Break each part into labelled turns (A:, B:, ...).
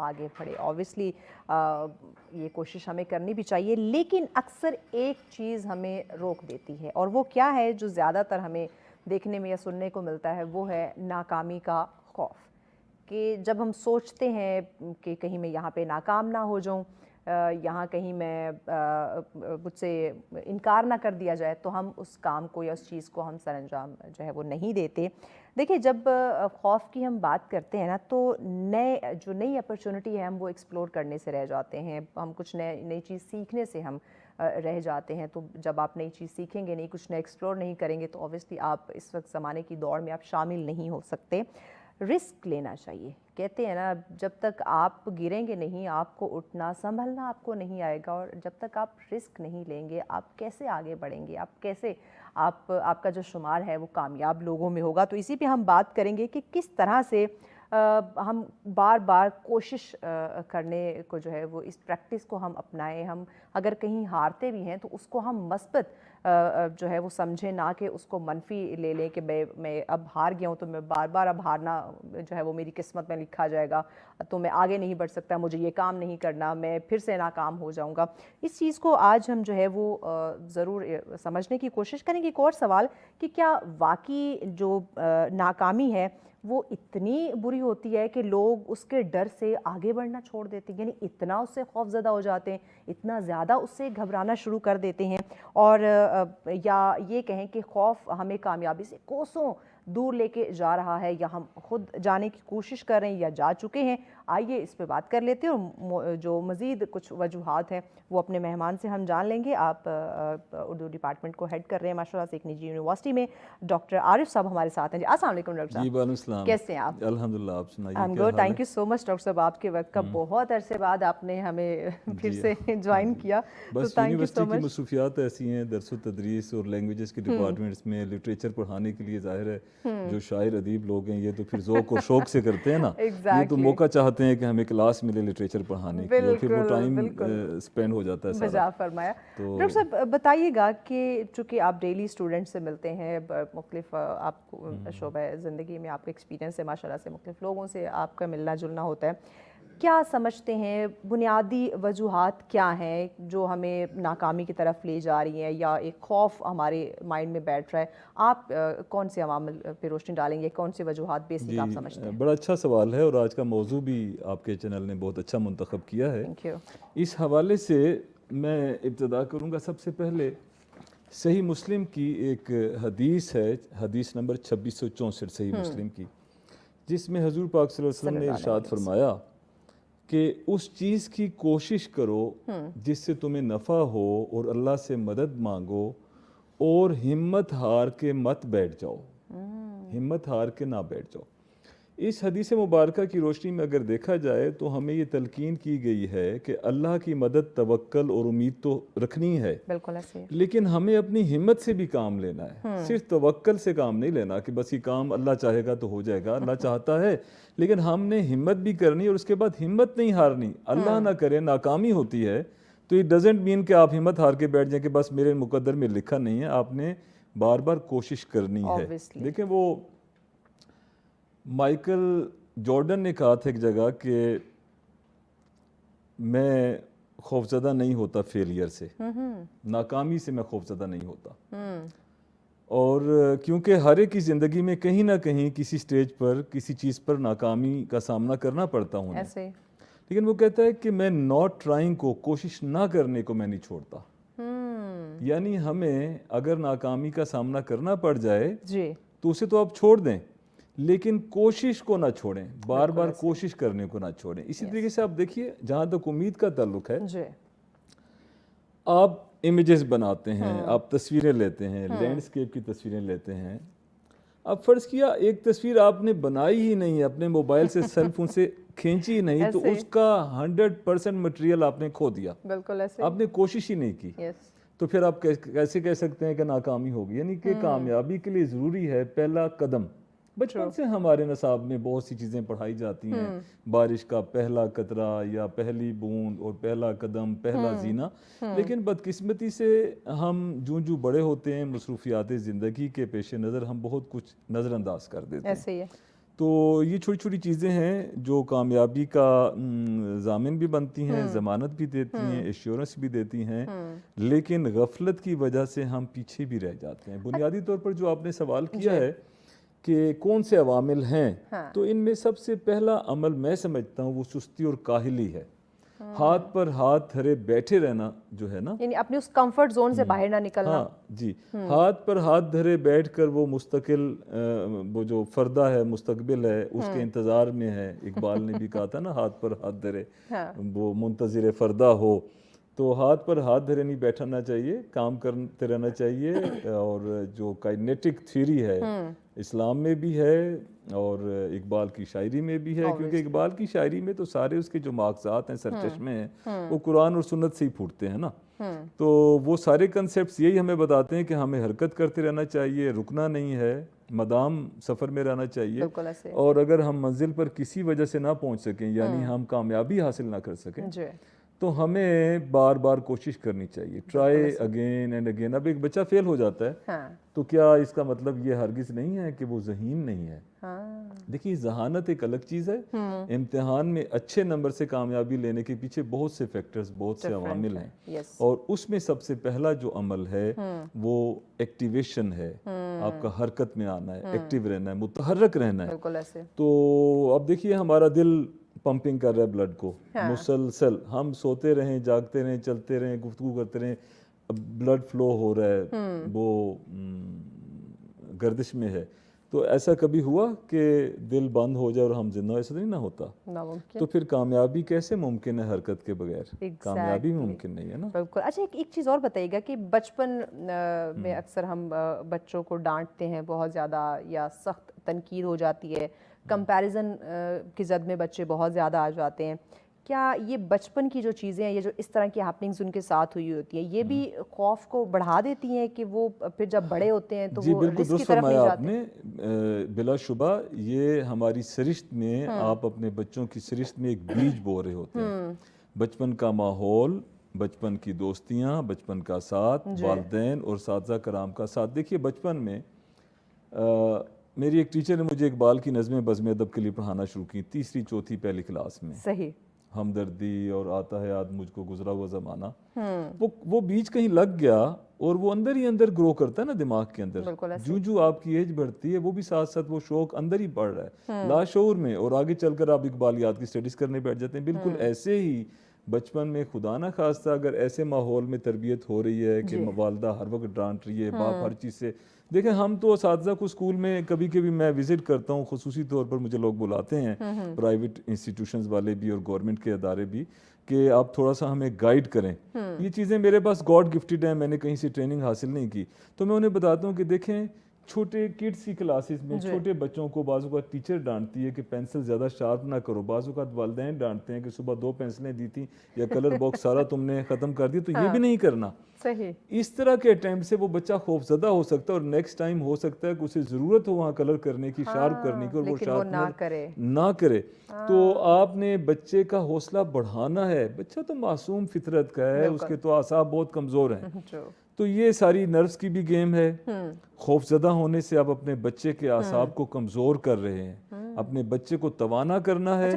A: آگے بڑھے. آبویسلی یہ کوشش ہمیں کرنی بھی چاہیے, لیکن اکثر ایک چیز ہمیں روک دیتی ہے, اور وہ کیا ہے جو زیادہ تر ہمیں دیکھنے میں یا سننے کو ملتا ہے, وہ ہے ناکامی کا خوف. کہ جب ہم سوچتے ہیں کہ کہیں میں یہاں پہ ناکام نہ ہو جاؤں, یہاں کہیں میں مجھ سے انکار نہ کر دیا جائے, تو ہم اس کام کو یا اس چیز کو ہم سر انجام جو ہے وہ نہیں دیتے. دیکھیں, جب خوف کی ہم بات کرتے ہیں نا, تو نئی اپرچونٹی ہے ہم وہ ایکسپلور کرنے سے رہ جاتے ہیں, ہم کچھ نئی چیز سیکھنے سے ہم رہ جاتے ہیں. تو جب آپ نئی چیز سیکھیں گے نہیں, کچھ نیا ایکسپلور نہیں کریں گے, تو اوبیسلی آپ اس وقت زمانے کی دوڑ میں آپ شامل نہیں ہو سکتے. رسک لینا چاہیے. کہتے ہیں نا, جب تک آپ گریں گے نہیں, آپ کو اٹھنا سنبھلنا آپ کو نہیں آئے گا, اور جب تک آپ رسک نہیں لیں گے, آپ کیسے آگے بڑھیں گے, آپ کیسے آپ کا جو شمار ہے وہ کامیاب لوگوں میں ہوگا. تو اسی پہ ہم بات کریں گے کہ کس طرح سے ہم بار بار کوشش کرنے کو جو ہے وہ اس پریکٹس کو ہم اپنائیں. ہم اگر کہیں ہارتے بھی ہیں تو اس کو ہم مثبت جو ہے وہ سمجھیں, نہ کہ اس کو منفی لے لیں کہ میں اب ہار گیا ہوں تو میں بار بار اب ہارنا جو ہے وہ میری قسمت میں لکھا جائے گا, تو میں آگے نہیں بڑھ سکتا, مجھے یہ کام نہیں کرنا, میں پھر سے ناکام ہو جاؤں گا. اس چیز کو آج ہم جو ہے وہ ضرور سمجھنے کی کوشش کریں گے. ایک اور سوال کہ کیا واقعی جو ناکامی ہے وہ اتنی بری ہوتی ہے کہ لوگ اس کے ڈر سے آگے بڑھنا چھوڑ دیتے ہیں, یعنی اتنا اس سے خوف زدہ ہو جاتے ہیں, اتنا زیادہ اس سے گھبرانا شروع کر دیتے ہیں, اور یا یہ کہیں کہ خوف ہمیں کامیابی سے کوسوں دور لے کے جا رہا ہے, یا ہم خود جانے کی کوشش کر رہے ہیں یا جا چکے ہیں. آئیے اس پہ بات کر لیتے ہیں, اور جو مزید کچھ وجوہات ہیں وہ اپنے مہمان سے ہم جان لیں گے. آپ اردو ڈپارٹمنٹ کو ہیڈ کر رہے ہیں ماشاء اللہ سے ایک نجی یونیورسٹی میں. ڈاکٹر عارف صاحب ہمارے ساتھ ہیں. جی السلام علیکم ڈاکٹر صاحب.
B: جی وعلیکم السلام.
A: کیسے ہیں آپ؟
B: الحمدللہ, آپ سنائیے
A: آئی ایم
B: کیا
A: گڈ,
B: حال
A: تھینک
B: ہے؟
A: یو سو مچ ڈاکٹر صاحب, آپ کے وقت کا بہت عرصے بعد آپ نے ہمیں پھر سے جوائن کیا, تو
B: بس
A: تھینک یو سو
B: یونیورسٹی کی
A: مچ.
B: مصروفیات ایسی ہیں, درس و تدریس اور لینگویجز کے ڈپارٹمنٹس میں لٹریچر پڑھانے کے لیے ظاہر ہے جو شاعر ادیب لوگ ہیں یہ تو پھر ذوق اور شوق سے کرتے ہیں نا, یہ تو موقع چاہتے ہیں کہ ہمیں کلاس ملے لٹریچر پڑھانے کی, اور پھر وہ ٹائم اسپینڈ ہو جاتا ہے سارا.
A: بجا فرمایا. ڈاکٹر صاحب بتائیے گا کہ چونکہ آپ ڈیلی اسٹوڈنٹ سے ملتے ہیں, مختلف آپ کو شعبہ زندگی میں آپ کا ایکسپیرینس ہے ماشاء اللہ سے, مختلف لوگوں سے آپ کا ملنا جلنا ہوتا ہے, کیا سمجھتے ہیں بنیادی وجوہات کیا ہیں جو ہمیں ناکامی کی طرف لے جا رہی ہیں, یا ایک خوف ہمارے مائنڈ میں بیٹھ رہا ہے؟ آپ کون سے عوامل پہ روشنی ڈالیں گے, کون سے وجوہات بیسک آپ سمجھتے ہیں؟
B: بڑا اچھا سوال ہے, اور آج کا موضوع بھی آپ کے چینل نے بہت اچھا منتخب کیا ہے.
A: Thank you.
B: اس حوالے سے میں ابتدا کروں گا. سب سے پہلے صحیح مسلم کی ایک حدیث ہے, حدیث نمبر 2664 صحیح مسلم کی, جس میں حضور پاک صلی اللہ علیہ وسلم نے ارشاد فرمایا کہ اس چیز کی کوشش کرو جس سے تمہیں نفع ہو, اور اللہ سے مدد مانگو, اور ہمت ہار کے مت بیٹھ جاؤ, ہمت ہار کے نہ بیٹھ جاؤ. اس حدیث مبارکہ کی روشنی میں اگر دیکھا جائے تو ہمیں یہ تلقین کی گئی ہے کہ اللہ کی مدد, توکل اور امید تو رکھنی ہے,
A: بالکل ایسے,
B: لیکن ہمیں اپنی ہمت سے بھی کام لینا ہے. صرف توکل سے کام نہیں لینا کہ بس یہ کام اللہ چاہے گا تو ہو جائے گا, اللہ چاہتا ہے, لیکن ہم نے ہمت بھی کرنی, اور اس کے بعد ہمت نہیں ہارنی. اللہ نہ کرے ناکامی ہوتی ہے تو یہ ڈزنٹ مین کہ آپ ہمت ہار کے بیٹھ جائیں کہ بس میرے مقدر میں لکھا نہیں ہے. آپ نے بار بار کوشش کرنی ہے. دیکھیں, وہ مائیکل جارڈن نے کہا تھا ایک جگہ کہ میں خوفزدہ نہیں ہوتا فیلئر سے, ناکامی سے میں خوفزدہ نہیں ہوتا. اور کیونکہ ہر ایک کی زندگی میں کہیں نہ کہیں کسی سٹیج پر کسی چیز پر ناکامی کا سامنا کرنا پڑتا ہوں, لیکن وہ کہتا ہے کہ میں ناٹ ٹرائنگ کو, کوشش نہ کرنے کو میں نہیں چھوڑتا. یعنی ہمیں اگر ناکامی کا سامنا کرنا پڑ جائے تو اسے تو آپ چھوڑ دیں, لیکن کوشش کو نہ چھوڑیں, بار بار کوشش کرنے کو نہ چھوڑیں. اسی طریقے سے آپ دیکھیے, جہاں تک امید کا تعلق ہے, آپ امیجز بناتے ہیں, آپ تصویریں لیتے ہیں, لینڈسکیپ کی تصویریں لیتے ہیں. اب فرض کیا ایک تصویر آپ نے بنائی ہی نہیں, اپنے موبائل سے سیل فون سے کھینچی ہی نہیں, تو اس کا 100% مٹیریل آپ نے کھو دیا, آپ نے کوشش ہی نہیں کی. تو پھر آپ کیسے کہہ سکتے ہیں کہ ناکامی ہوگی؟ یعنی کہ کامیابی کے لیے ضروری ہے پہلا قدم. بچپن سے ہمارے نصاب میں بہت سی چیزیں پڑھائی جاتی ہیں, بارش کا پہلا قطرہ یا پہلی بوند اور پہلا قدم, پہلا زینہ, لیکن بدقسمتی سے ہم جو بڑے ہوتے ہیں مصروفیات زندگی کے پیش نظر ہم بہت کچھ نظر انداز کر دیتے ہیں. تو یہ چھوٹی چھوٹی چیزیں ہیں جو کامیابی کا ضامن بھی بنتی ہیں, ضمانت بھی دیتی ہیں, ایشورنس بھی دیتی ہیں, لیکن غفلت کی وجہ سے ہم پیچھے بھی رہ جاتے ہیں. بنیادی طور پر جو آپ نے سوال کیا ہے کہ کون سے عوامل ہیں, تو ان میں سب سے پہلا عمل میں سمجھتا ہوں وہ سستی اور کاہلی ہے. ہاتھ پر ہاتھ دھرے بیٹھے رہنا جو ہے نا,
A: یعنی اپنے اس کمفرٹ زون سے باہر نہ نکلنا.
B: ہاں جی, ہاتھ پر ہاتھ دھرے بیٹھ کر وہ مستقل وہ جو فردہ ہے, مستقبل ہے, اس کے انتظار میں ہے. اقبال نے بھی کہا تھا نا, ہاتھ پر ہاتھ دھرے وہ منتظر فردہ ہو. تو ہاتھ پر ہاتھ دھرے نہیں بیٹھنا چاہیے, کام کرتے رہنا چاہیے. اور جو کائنیٹک تھیوری ہے اسلام میں بھی ہے اور اقبال کی شاعری میں بھی ہے, کیونکہ اقبال کی شاعری میں تو سارے اس کے جو ماخذات ہیں, سرچشمے ہیں, وہ قرآن اور سنت سے ہی پھوٹتے ہیں نا. تو وہ سارے کنسیپٹس یہی ہمیں بتاتے ہیں کہ ہمیں حرکت کرتے رہنا چاہیے, رکنا نہیں ہے, مدام سفر میں رہنا چاہیے. اور اگر ہم منزل پر کسی وجہ سے نہ پہنچ سکیں, یعنی ہم کامیابی حاصل نہ کر سکیں, تو ہمیں بار بار کوشش کرنی چاہیے. Try again and again. اب ایک بچہ فیل ہو جاتا ہے تو کیا اس کا مطلب یہ ہرگز نہیں ہے کہ وہ ذہین نہیں ہے. دیکھیے, ذہانت ایک الگ چیز ہے. امتحان میں اچھے نمبر سے کامیابی لینے کے پیچھے بہت سے فیکٹرز, بہت سے عوامل ہیں, اور اس میں سب سے پہلا جو عمل ہے وہ ایکٹیویشن ہے. آپ کا حرکت میں آنا ہے, ایکٹیو رہنا ہے, متحرک رہنا ہے. تو اب دیکھیے, ہمارا دل پمپنگ کر رہا ہے بلڈ کو مسلسل. ہم سوتے رہیں, جاگتے رہیں, چلتے رہیں, گفتگو کرتے رہیں, بلڈ فلو ہو رہا ہے, وہ گردش میں ہے. تو ایسا کبھی ہوا کہ دل بند ہو جائے اور ہم زندہ, ایسا نہیں نہ ہوتا. تو پھر کامیابی کیسے ممکن ہے حرکت کے بغیر؟ کامیابی ممکن نہیں ہے نا.
A: بالکل. اچھا, ایک چیز اور بتائیے گا کہ بچپن میں اکثر ہم بچوں کو ڈانٹتے ہیں بہت زیادہ, یا سخت تنقید ہو جاتی ہے, کمپیریزن کی زد میں بچے بہت زیادہ آ جاتے ہیں. کیا یہ بچپن کی جو چیزیں ہیں, یہ جو اس طرح کی ہیپننگز ان کے ساتھ ہوئی ہوتی ہیں, یہ بھی خوف کو بڑھا دیتی ہیں کہ وہ پھر جب بڑے ہوتے ہیں تو وہ رسک کی طرف نہیں جاتے؟
B: جی بالکل درست فرمایا آپ نے. بلا شبہ یہ ہماری سرشت میں, آپ اپنے بچوں کی سرشت میں ایک بیج بو رہے ہوتے ہیں. بچپن کا ماحول, بچپن کی دوستیاں, بچپن کا ساتھ, والدین اور اساتذہ کرام کا ساتھ. دیکھیے, بچپن میں میری ایک ٹیچر نے مجھے اقبال کی نظمیں بزم ادب کے لیے پڑھانا شروع کی, تیسری چوتھی پہلی کلاس میں.
A: صحیح.
B: ہمدردی اور آتا ہے یاد مجھ کو گزرا ہوا زمانہ, وہ بیج کہیں لگ گیا اور وہ اندر ہی اندر گرو کرتا ہے نا دماغ کے اندر. جو آپ کی ایج بڑھتی ہے وہ بھی ساتھ ساتھ وہ شوق اندر ہی بڑھ رہا ہے لاشعور میں, اور آگے چل کر آپ اقبالیات کی اسٹڈیز کرنے بیٹھ جاتے ہیں. بالکل ایسے ہی بچپن میں خدا نہ خواستہ اگر ایسے ماحول میں تربیت ہو رہی ہے کہ والدہ ہر وقت ڈانٹ رہی ہے, باپ ہر چیز سے. دیکھیں, ہم تو اساتذہ کو اسکول میں کبھی کبھی میں وزٹ کرتا ہوں, خصوصی طور پر مجھے لوگ بلاتے ہیں, پرائیویٹ انسٹیٹیوشنز والے بھی اور گورنمنٹ کے ادارے بھی, کہ آپ تھوڑا سا ہمیں گائیڈ کریں. یہ چیزیں میرے پاس گاڈ گفٹیڈ ہیں, میں نے کہیں سے ٹریننگ حاصل نہیں کی. تو میں انہیں بتاتا ہوں کہ دیکھیں, چھوٹے کڈس کی کلاسز میں چھوٹے بچوں کو بعض اوقات ٹیچر ڈانٹتی ہے کہ پینسل زیادہ شارپ نہ کرو, بعض اوقات والدین ڈانٹتے ہیں کہ صبح 2 پینسلیں دی تھیں یا کلر باکس سارا تم نے ختم کر دیا, تو یہ بھی نہیں کرنا.
A: صحیح.
B: اس طرح کے اٹیمپٹ سے وہ بچہ خوف زدہ ہو سکتا ہے, اور نیکسٹ ٹائم ہو سکتا ہے کہ اسے ضرورت ہو وہاں کلر کرنے کی, شارپ کرنے کی, اور وہ شارپ نہ کرے. تو آپ نے بچے کا حوصلہ بڑھانا ہے. بچہ تو معصوم فطرت کا ہے, اس کے تو اعصاب بہت کمزور ہیں. تو یہ ساری نروس کی بھی گیم ہے. خوف زدہ ہونے سے آپ اپنے بچے کے اعصاب کو کمزور کر رہے ہیں. اپنے بچے کو توانا کرنا ہے,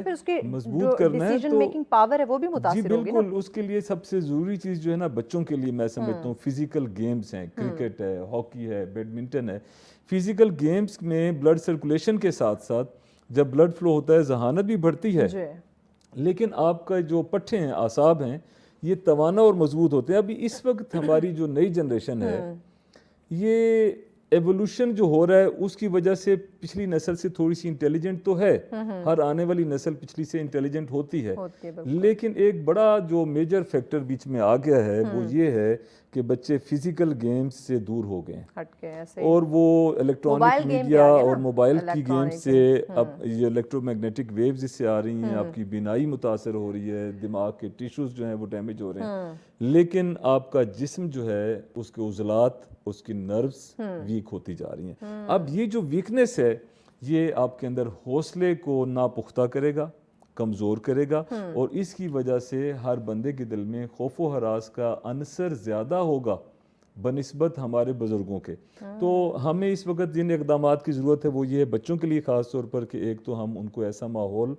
B: مضبوط کرنا ہے. تو جی بالکل, اس کے لیے سب سے ضروری چیز جو ہے نا بچوں کے لیے میں سمجھتا ہوں فزیکل گیمز ہیں. کرکٹ ہے, ہاکی ہے, بیڈمنٹن ہے. فزیکل گیمز میں بلڈ سرکولیشن کے ساتھ ساتھ جب بلڈ فلو ہوتا ہے ذہانت بھی بڑھتی ہے, لیکن آپ کا جو پٹھے ہیں, اعصاب ہیں, یہ توانا اور مضبوط ہوتے ہیں. ابھی اس وقت ہماری جو نئی جنریشن ہے, یہ ایوولوشن جو ہو رہا ہے اس کی وجہ سے پچھلی نسل سے تھوڑی سی انٹیلیجنٹ تو ہے, ہر آنے والی نسل پچھلی سے انٹیلیجنٹ ہوتی ہے, لیکن ایک بڑا جو میجر فیکٹر بیچ میں آ گیا ہے وہ یہ ہے کہ بچے فزیکل گیمز سے دور ہو گئے ہیں, اور وہ الیکٹرانک میڈیا اور موبائل کی گیمز سے, اب یہ الیکٹرو میگنیٹک ویوز اس سے آ رہی ہیں, آپ کی بینائی متاثر ہو رہی ہے, دماغ کے ٹیشوز جو ہیں وہ ڈیمیج ہو رہے ہیں, لیکن آپ کا جسم جو ہے اس کے عضلات, اس کی نروز ویک ہوتی جا رہی ہیں. اب یہ جو ویکنس ہے یہ آپ کے اندر حوصلے کو ناپختہ کرے گا, کمزور کرے گا, اور اس کی وجہ سے ہر بندے کے دل میں خوف و ہراس کا عنصر زیادہ ہوگا. بنسبت ہمارے بزرگوں کے. تو ہمیں اس وقت جن اقدامات کی ضرورت ہے وہ یہ ہے بچوں کے لیے خاص طور پر کہ ایک تو ہم ان کو ایسا ماحول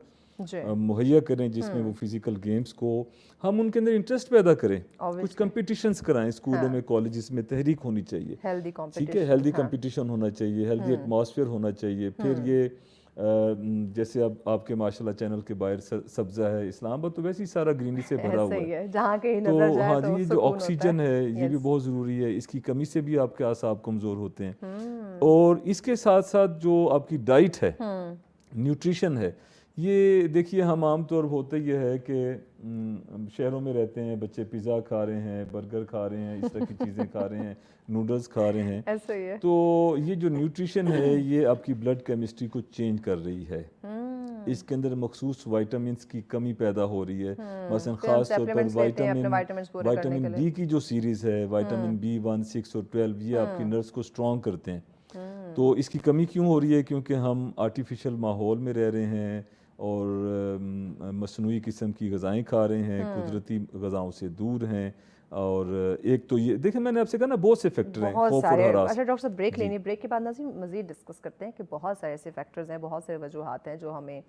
B: مہیا کریں جس میں وہ فزیکل گیمز کو ہم ان کے اندر انٹرسٹ پیدا کریں, کچھ کمپٹیشنز کرائیں اسکولوں میں, کالجز میں, تحریک ہونی چاہیے, ٹھیک ہے, ہیلدی کمپٹیشن ہونا چاہیے, ہیلدی ایٹماسفیئر ہونا چاہیے. پھر یہ جیسے اب آپ کے ماشاء اللہ چینل کے باہر سبزہ ہے, اسلام آباد تو ویسے ہی سارا گرینری سے بھرا ہوا ہے, تو ہاں جی, یہ جو آکسیجن ہے یہ بھی بہت ضروری ہے, اس کی کمی سے بھی آپ کے اعصاب کمزور ہوتے ہیں. اور اس کے ساتھ ساتھ جو آپ کی ڈائٹ ہے, نیوٹریشن ہے, یہ دیکھیے ہم عام طور ہوتا یہ ہے کہ شہروں میں رہتے ہیں, بچے پیزا کھا رہے ہیں, برگر کھا رہے ہیں, اس طرح کی چیزیں کھا رہے ہیں, نوڈلز کھا رہے ہیں, تو یہ جو نیوٹریشن ہے یہ آپ کی بلڈ کیمسٹری کو چینج کر رہی ہے. اس کے اندر مخصوص وائٹامنس کی کمی پیدا ہو رہی ہے, مثلا خاص طور پر وائٹامن بی کی جو سیریز ہے, وائٹامن B1, 6 اور 12, یہ آپ کی نروز کو اسٹرانگ کرتے ہیں. تو اس کی کمی کیوں ہو رہی ہے؟ کیونکہ ہم آرٹیفیشل ماحول میں رہ رہے ہیں اور مصنوعی قسم کی غذائیں کھا رہے ہیں, قدرتی غذاؤں سے دور ہیں. اور ایک تو یہ دیکھیں میں نے آپ سے کہا نا بہت سے فیکٹر ہیں, خوف اور ہراس.
A: اچھا ڈاکٹر صاحب بریک لینی, بریک کے بعد ناظرین مزید ڈسکس کرتے ہیں کہ بہت سارے ایسے فیکٹرز ہیں, بہت سے وجوہات ہیں جو ہمیں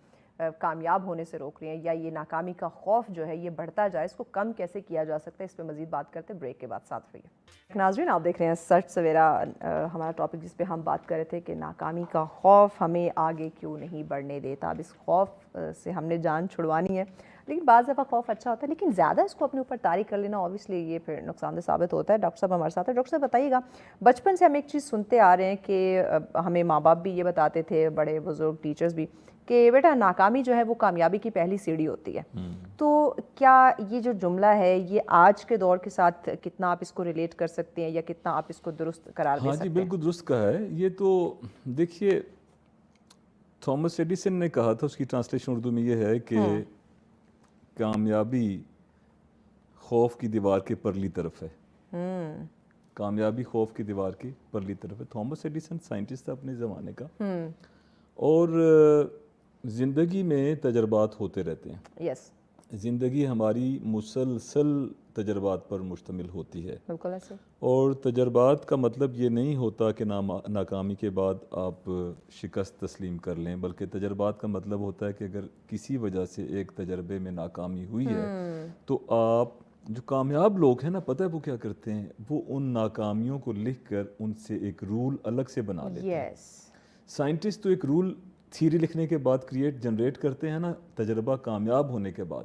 A: کامیاب ہونے سے روک رہی ہیں, یا یہ ناکامی کا خوف جو ہے یہ بڑھتا جائے, اس کو کم کیسے کیا جا سکتا ہے, اس پہ مزید بات کرتے ہیں بریک کے بعد. ساتھ رہیے. ناظرین آپ دیکھ رہے ہیں سچ سویرا, ہمارا ٹاپک جس پہ ہم بات کر رہے تھے کہ ناکامی کا خوف ہمیں آگے کیوں نہیں بڑھنے دیتا. اب اس خوف سے ہم نے جان چھڑوانی ہے, لیکن بعض دفعہ خوف اچھا ہوتا ہے, لیکن زیادہ اس کو اپنے اوپر طاری کر لینا اوبیسلی یہ پھر نقصان دہ ثابت ہوتا ہے. ڈاکٹر صاحب ہمارے ساتھ ہیں. ڈاکٹر صاحب بتائیے گا, بچپن سے ہم ایک چیز سنتے آ رہے ہیں کہ ہمیں ماں باپ بھی یہ بتاتے تھے, بڑے بزرگ ٹیچرز بھی, کہ بیٹا ناکامی جو ہے وہ کامیابی کی پہلی سیڑھی ہوتی ہے. تو کیا یہ جو جملہ ہے یہ آج کے دور کے ساتھ کتنا آپ اس کو ریلیٹ کر سکتے ہیں, یا کتنا آپ اس کو درست قرار دے سکتے ہیں؟
B: ہاں جی بالکل درست کہا ہے. یہ تو دیکھیے تھامس ایڈیسن نے کہا تھا, اس کی ٹرانسلیشن اردو میں یہ ہے کہ کامیابی خوف کی دیوار کے پرلی طرف ہے. کامیابی خوف کی دیوار کی پرلی طرف ہے. تھامس ایڈیسن سائنٹسٹ تھا اپنے زمانے کا, اور زندگی میں تجربات ہوتے رہتے ہیں. زندگی ہماری مسلسل تجربات پر مشتمل ہوتی ہے, اور تجربات کا مطلب یہ نہیں ہوتا کہ ناکامی کے بعد آپ شکست تسلیم کر لیں, بلکہ تجربات کا مطلب ہوتا ہے کہ اگر کسی وجہ سے ایک تجربے میں ناکامی ہوئی ہے تو آپ جو کامیاب لوگ ہیں نا, پتہ ہے وہ کیا کرتے ہیں, وہ ان ناکامیوں کو لکھ کر ان سے ایک رول الگ سے بنا لیتے ہیں. سائنٹسٹ تو ایک رول تھیری لکھنے کے بعد جنریٹ کرتے ہیں نا, تجربہ کامیاب ہونے کے بعد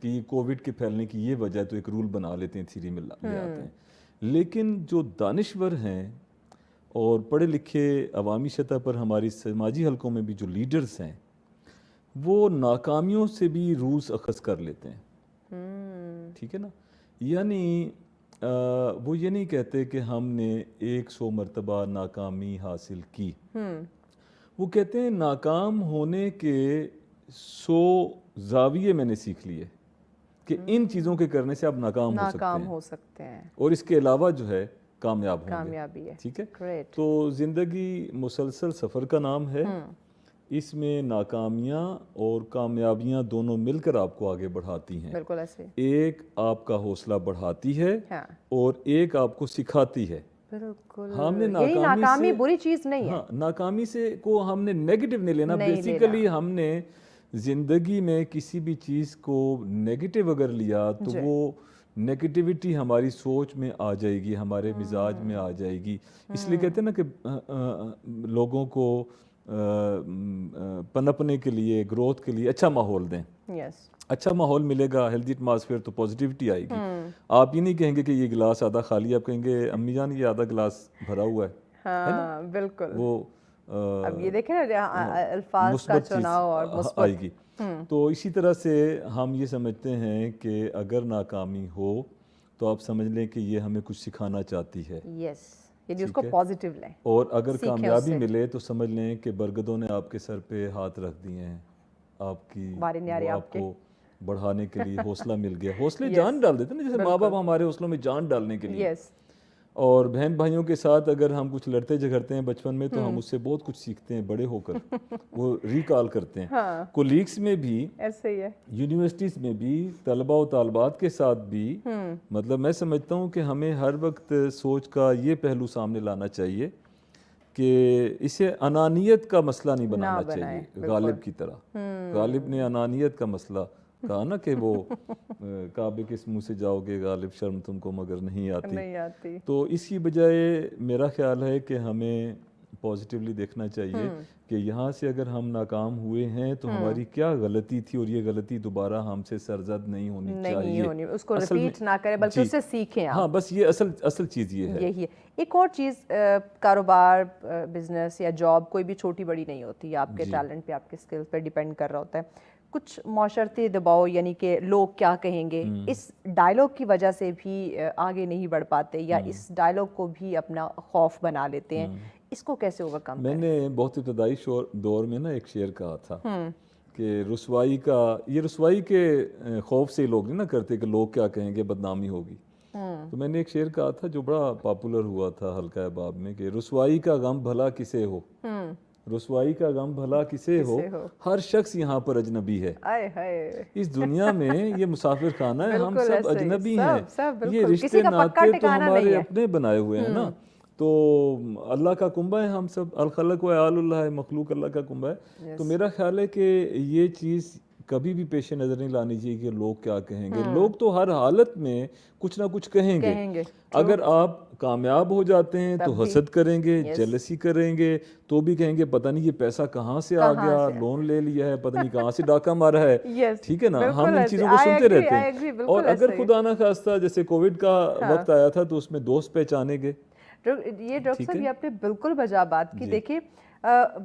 B: کہ یہ کووڈ کے پھیلنے کی یہ وجہ ہے تو ایک رول بنا لیتے ہیں, تھیری میں لے آتے ہیں. لیکن جو دانشور ہیں اور پڑھے لکھے عوامی سطح پر ہماری سماجی حلقوں میں بھی جو لیڈرز ہیں, وہ ناکامیوں سے بھی رولز اخذ کر لیتے ہیں. ٹھیک ہے نا, یعنی وہ یہ نہیں کہتے کہ ہم نے 100 مرتبہ ناکامی حاصل کی, وہ کہتے ہیں ناکام ہونے کے 100 زاویے میں نے سیکھ لیے کہ ان چیزوں کے کرنے سے آپ ناکام ہو سکتے ہیں, اور اس کے علاوہ جو ہے کامیاب ہوں گے. ٹھیک ہے, تو زندگی مسلسل سفر کا نام ہے. اس میں ناکامیاں اور کامیابیاں دونوں مل کر آپ کو آگے بڑھاتی ہیں.
A: بالکل ایسے,
B: ایک آپ کا حوصلہ بڑھاتی ہے اور ایک آپ کو سکھاتی ہے.
A: بالکل,
B: ہم نے
A: ناکامی بری چیز نہیں ہے.
B: ہاں, ناکامی سے کو ہم نے نیگیٹو نہیں لینا. بیسیکلی ہم نے زندگی میں کسی بھی چیز کو نیگیٹو اگر لیا تو وہ نیگیٹیوٹی ہماری سوچ میں آ جائے گی, ہمارے مزاج میں آ جائے گی. اس لیے کہتے ہیں نا کہ لوگوں کو پنپنے کے لیے, گروتھ کے لیے اچھا ماحول دیں. اچھا ماحول ملے گا, ہیلدی ایٹماسفیئر, تو پازیٹیوٹی آئے گی. آپ یہ نہیں کہیں گے کہ یہ گلاس آدھا خالی, آپ کہیں گے امی جان یہ آدھا گلاس بھرا ہوا ہے.
A: ہاں بالکل,
B: وہ
A: اب یہ دیکھیں نا الفاظ کا چناؤ اور مثبت
B: آئے گی. تو اسی طرح سے ہم یہ سمجھتے ہیں کہ اگر ناکامی ہو تو آپ سمجھ لیں کہ یہ ہمیں کچھ سکھانا چاہتی ہے.
A: یعنی اس کو پازیٹیو لیں.
B: اور اگر کامیابی ملے تو سمجھ لیں کہ برگدوں نے آپ کے سر پہ ہاتھ رکھ دیے ہیں, آپ کی آپ کو بڑھانے کے لیے حوصلہ مل گیا. حوصلے جان ڈال دیتے ہیں نا, جیسے ماں باپ ہمارے حوصلوں میں جان ڈالنے کے لیے. اور بہن بھائیوں کے ساتھ اگر ہم کچھ لڑتے جھگڑتے ہیں بچپن میں تو ہم اس سے بہت کچھ سیکھتے ہیں بڑے ہو کر، وہ ریکال کرتے ہیں. کولیگس میں بھی
A: ایسے ہی ہے.
B: یونیورسٹیز میں بھی طلباء و طالبات کے ساتھ بھی مطلب میں سمجھتا ہوں کہ ہمیں ہر وقت سوچ کا یہ پہلو سامنے لانا چاہیے کہ اسے انانیت کا مسئلہ نہیں بنانا چاہیے غالب کی طرح. غالب نے انانیت کا مسئلہ کہا نا کہ وہ کعبے کے منہ سے جاؤ گے غالب شرم تم کو مگر نہیں آتی. تو اس کی بجائے میرا خیال ہے کہ ہمیں پازیٹیولی دیکھنا چاہیے کہ یہاں سے اگر ہم ناکام ہوئے ہیں تو ہماری کیا غلطی تھی اور یہ غلطی دوبارہ ہم سے سرزد نہیں ہونی چاہیے،
A: اس کو ریپیٹ نہ کریں بلکہ اس سے سیکھیں.
B: ہاں بس یہ اصل چیز یہ ہے.
A: یہی ہے. ایک اور چیز، کاروبار، بزنس یا جاب کوئی بھی چھوٹی بڑی نہیں ہوتی، آپ کے ٹیلنٹ پہ آپ کے اسکلز پہ ڈیپینڈ کر رہا ہوتا ہے. کچھ معاشرتی دباؤ یعنی کہ لوگ کیا کہیں گے، اس ڈائلاگ کی وجہ سے بھی آگے نہیں بڑھ پاتے یا اس ڈائلاگ کو بھی اپنا خوف بنا لیتے ہیں، اس کو کیسے اوورکم کریں؟
B: میں نے بہت ابتدائی دور میں نا ایک شعر کہا تھا کہ رسوائی کے خوف سے لوگ نہیں نا کرتے کہ لوگ کیا کہیں گے، بدنامی ہوگی. تو میں نے ایک شعر کہا تھا جو بڑا پاپولر ہوا تھا حلقہ احباب میں کہ رسوائی کا غم بھلا کسے ہو، رسوائی کا غم بھلا کسے ہو، ہر شخص یہاں پر اجنبی ہے. اس دنیا میں یہ مسافر خانہ ہے، ہم سب اجنبی ہیں، یہ رشتے ناطے تو ہمارے اپنے بنائے ہوئے ہیں نا. تو اللہ کا کنبہ ہے ہم سب، الخلق و عیال اللہ ہے، مخلوق اللہ کا کنبہ ہے. تو میرا خیال ہے کہ یہ چیز کبھی بھی پیش نظر نہیں لانی چاہیے کہ لوگ کیا کہیں گے. لوگ تو ہر حالت میں کچھ نہ کچھ کہیں گے. اگر آپ کامیاب ہو جاتے ہیں تو حسد کریں گے، جیلسی کریں گے، تو بھی کہیں گے پتہ نہیں یہ پیسہ کہاں سے آ گیا، لون لے لیا ہے، پتہ نہیں کہاں سے ڈاکہ مارا ہے. ٹھیک ہے نا، ہم ان چیزوں کو سنتے رہتے ہیں. اور اگر خدا نہ خواستہ جیسے کووڈ کا وقت آیا تھا تو اس میں دوست پہچانے گئے.
A: یہ ڈاکٹر صاحب یہ آپ نے بالکل بجا بات کی. دیکھیے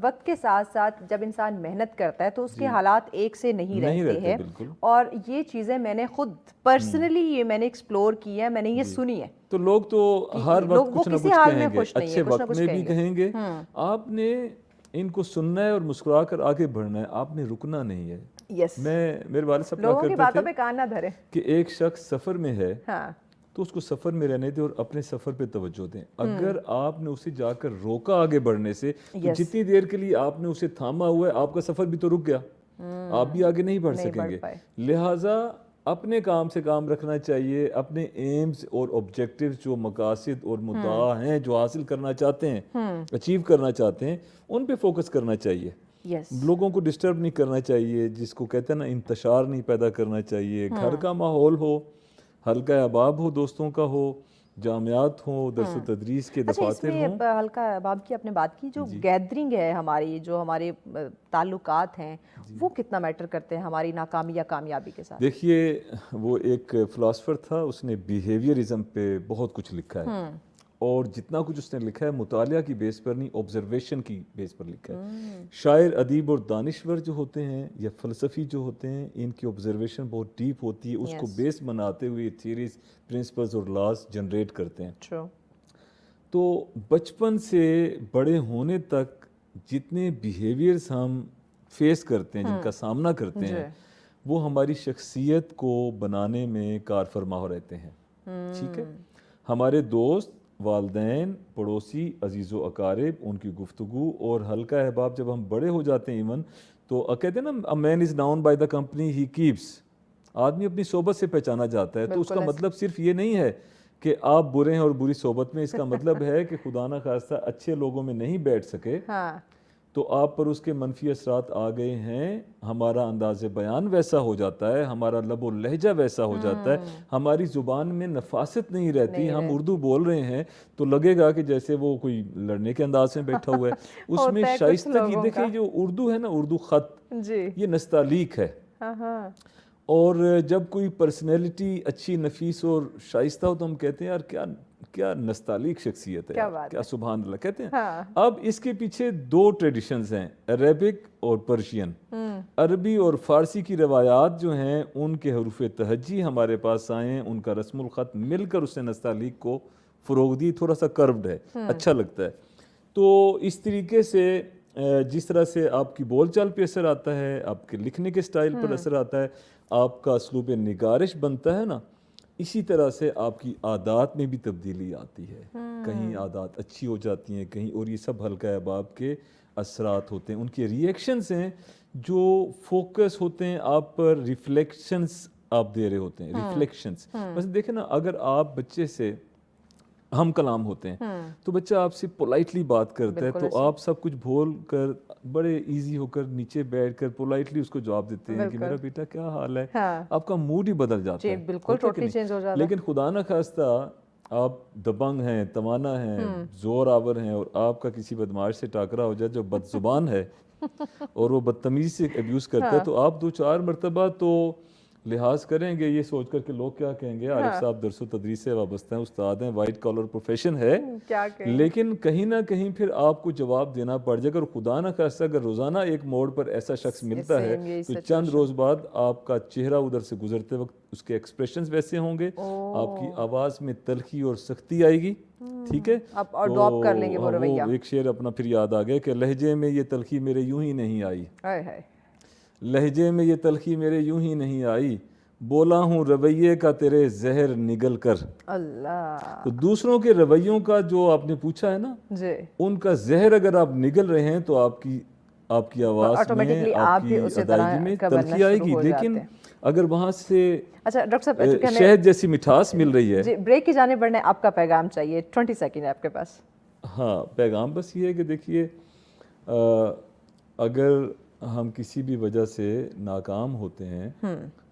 A: وقت کے ساتھ ساتھ جب انسان محنت کرتا ہے تو اس کے حالات ایک سے نہیں رہتے ہیں، اور یہ چیزیں میں نے خود پرسنلی یہ میں نے ایکسپلور کی ہے، میں نے یہ سنی ہے.
B: تو لوگ تو ہر وقت کچھ نہ کچھ کہیں گے، اچھے وقت میں بھی کہیں گے. آپ نے ان کو سننا ہے اور مسکرا کر آگے بڑھنا ہے، آپ نے رکنا نہیں ہے. میرے والد صاحب
A: لوگوں کی باتوں پہ کان نہ دھرے
B: کہ ایک شخص سفر میں ہے تو اس کو سفر میں رہنے دیں اور اپنے سفر پہ توجہ دیں. اگر آپ نے اسے جا کر روکا آگے بڑھنے سے تو جتنی دیر کے لیے آپ نے اسے تھاما ہوا ہے آپ کا سفر بھی تو رک گیا، آپ بھی آگے نہیں بڑھ سکیں گے. لہٰذا اپنے کام سے کام رکھنا چاہیے، اپنے ایمز اور آبجیکٹیوز جو مقاصد اور مدعا ہیں جو حاصل کرنا چاہتے ہیں، اچیو کرنا چاہتے ہیں، ان پہ فوکس کرنا چاہیے. لوگوں کو ڈسٹرب نہیں کرنا چاہیے، جس کو کہتے ہیں نا انتشار نہیں پیدا کرنا چاہیے. گھر کا ماحول ہو، حلقہ احباب ہو، دوستوں کا ہو، جامعات ہوں، درس و تدریس کے دفاتر ہوں.
A: حلقہ احباب کی آپ نے بات کی، جو گیدرنگ ہے ہماری، جو ہمارے تعلقات ہیں، وہ کتنا میٹر کرتے ہیں ہماری ناکامی یا کامیابی کے ساتھ؟
B: دیکھیے وہ ایک فلاسفر تھا، اس نے بیہیویئرزم پہ بہت کچھ لکھا ہے، اور جتنا کچھ اس نے لکھا ہے مطالعہ کی بیس پر نہیں، آبزرویشن کی بیس پر لکھا ہے. شاعر، ادیب اور دانشور جو ہوتے ہیں یا فلسفی جو ہوتے ہیں، ان کی آبزرویشن بہت ڈیپ ہوتی ہے، اس کو بیس بناتے ہوئے تھیوریز، پرنسپلز اور لاز جنریٹ کرتے ہیں. تو بچپن سے بڑے ہونے تک جتنے بیہیویئرز ہم فیس کرتے ہیں، جن کا سامنا کرتے ہیں، وہ ہماری شخصیت کو بنانے میں کار فرما رہتے ہیں. ٹھیک ہے، ہمارے دوست، والدین، پڑوسی، عزیز و اقارب، ان کی گفتگو اور حلقہ احباب جب ہم بڑے ہو جاتے ہیں ایون تو کہتے ہیں نا a man is known by the company he keeps. آدمی اپنی صحبت سے پہچانا جاتا ہے. تو اس کا مطلب صرف یہ نہیں ہے کہ آپ برے ہیں اور بری صحبت میں، اس کا مطلب ہے کہ خدا نہ خواستہ اچھے لوگوں میں نہیں بیٹھ سکے تو آپ پر اس کے منفی اثرات آ گئے ہیں. ہمارا انداز بیان ویسا ہو جاتا ہے، ہمارا لب و لہجہ ویسا ہو جاتا ہے، ہماری زبان میں نفاست نہیں رہتی. ہم اردو بول رہے ہیں تو لگے گا کہ جیسے وہ کوئی لڑنے کے انداز میں بیٹھا ہوا ہے. اس میں شائستگی، دیکھیں جو اردو ہے نا، اردو خط، یہ نستعلیق ہے. اور جب کوئی پرسنالٹی اچھی، نفیس اور شائستہ ہو تو ہم کہتے ہیں یار کیا نستعلیق شخصیت ہے، کیا سبحان اللہ کہتے ہیں. اب اس کے پیچھے دو ٹریڈیشنز ہیں، عربک اور پرشین. عربی اور فارسی کی روایات جو ہیں ان کے حروف تہجی ہمارے پاس آئے، ان کا رسم الخط مل کر اس نے نستعلیق کو فروغ دی. تھوڑا سا کروڈ ہے، اچھا لگتا ہے. تو اس طریقے سے جس طرح سے آپ کی بول چال پہ اثر آتا ہے، آپ کے لکھنے کے سٹائل پر اثر آتا ہے، آپ کا اسلوب نگارش بنتا ہے نا، اسی طرح سے آپ کی عادات میں بھی تبدیلی آتی ہے، کہیں عادات اچھی ہو جاتی ہیں کہیں، اور یہ سب حلقہ احباب کے اثرات ہوتے ہیں، ان کے ریئیکشنز ہیں جو فوکس ہوتے ہیں آپ پر، ریفلیکشنز آپ دے رہے ہوتے ہیں، ریفلیکشنز. بس دیکھیں نا، اگر آپ بچے سے ہم کلام ہوتے ہیں تو بچہ آپ سے پولائٹلی بات کرتا ہے تو آپ سب کچھ بھول کر بڑے ایزی ہو کر نیچے بیٹھ کر پولائٹلی اس کو جواب دیتے ہیں کہ میرا بیٹا کیا حال ہے، آپ کا موڈ ہی بدل جاتا ہے.
A: بالکل ٹوٹلی چینج ہو جاتا ہے.
B: لیکن خدا نہ خواستہ آپ دبنگ ہیں، توانا ہیں، زور آور ہیں، اور آپ کا کسی بدماش سے ٹاکرا ہو جائے جو بد زبان ہے اور وہ بدتمیزی سے ابیوز کرتا ہے، تو آپ 2-4 مرتبہ تو لحاظ کریں گے یہ سوچ کر کہ لوگ کیا کہیں گے. عارف صاحب درس و تدریس سے وابستہ ہیں، استاد ہیں، وائٹ کالر پروفیشن ہے، لیکن کہیں نہ کہیں پھر آپ کو جواب دینا پڑ جائے گا. اور خدا نہ خواستہ اگر روزانہ ایک موڑ پر ایسا شخص ملتا ہے تو چند روز بعد آپ کا چہرہ ادھر سے گزرتے وقت اس کے ایکسپریشنز ویسے ہوں گے، آپ کی آواز میں تلخی اور سختی آئے گی. ٹھیک ہے، وہ ایک شعر اپنا پھر یاد آ گیا کہ لہجے میں یہ تلخی میرے یوں ہی نہیں آئی، لہجے میں یہ تلخی میرے یوں ہی نہیں آئی، بولا ہوں رویے کا تیرے زہر نگل کر.
A: اللہ.
B: تو دوسروں کے رویوں کا جو آپ نے پوچھا ہے نا، ان کا زہر اگر آپ نگل رہے ہیں تو آپ کی آواز میں، آپ کی ادائیگی میں تلخی آئے گی. لیکن اگر وہاں سے شہد جیسی مٹھاس مل رہی ہے.
A: بریک کی جانب بڑھنے آپ کا پیغام چاہیے، 20 سیکنڈ ہے آپ کے پاس.
B: ہاں، پیغام بس یہ ہے کہ دیکھیے، اگر ہم کسی بھی وجہ سے ناکام ہوتے ہیں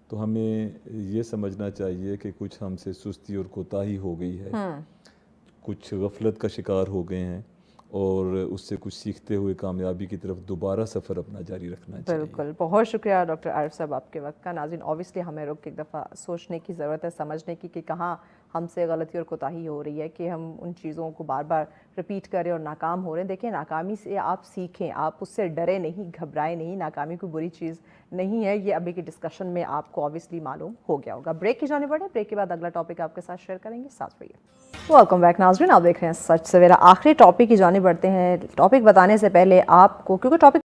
B: تو ہمیں یہ سمجھنا چاہیے کہ کچھ ہم سے سستی اور کوتاہی ہو گئی ہے، کچھ غفلت کا شکار ہو گئے ہیں، اور اس سے کچھ سیکھتے ہوئے کامیابی کی طرف دوبارہ سفر اپنا جاری رکھنا چاہیے.
A: بالکل، بہت شکریہ ڈاکٹر عارف صاحب آپ کے وقت کا. ناظرین، اوبیسلی ہمیں رک کے ایک دفعہ سوچنے کی ضرورت ہے، سمجھنے کی کہ کہاں ہم سے غلطی اور کوتاہی ہو رہی ہے کہ ہم ان چیزوں کو بار بار رپیٹ کریں اور ناکام ہو رہے ہیں. دیکھیں، ناکامی سے آپ سیکھیں، آپ اس سے ڈرے نہیں، گھبرائے نہیں. ناکامی کوئی بری چیز نہیں ہے، یہ ابھی کی ڈسکشن میں آپ کو اوبیسلی معلوم ہو گیا ہوگا. بریک کی جانب بڑھیں، بریک کے بعد اگلا ٹاپک آپ کے ساتھ شیئر کریں گے. ساتھ رہیے. ویلکم بیک ناظرین، آپ دیکھ رہے ہیں سچ سویرا. آخری ٹاپک کی جانب بڑھتے ہیں. ٹاپک بتانے سے پہلے آپ کو، کیونکہ ٹاپک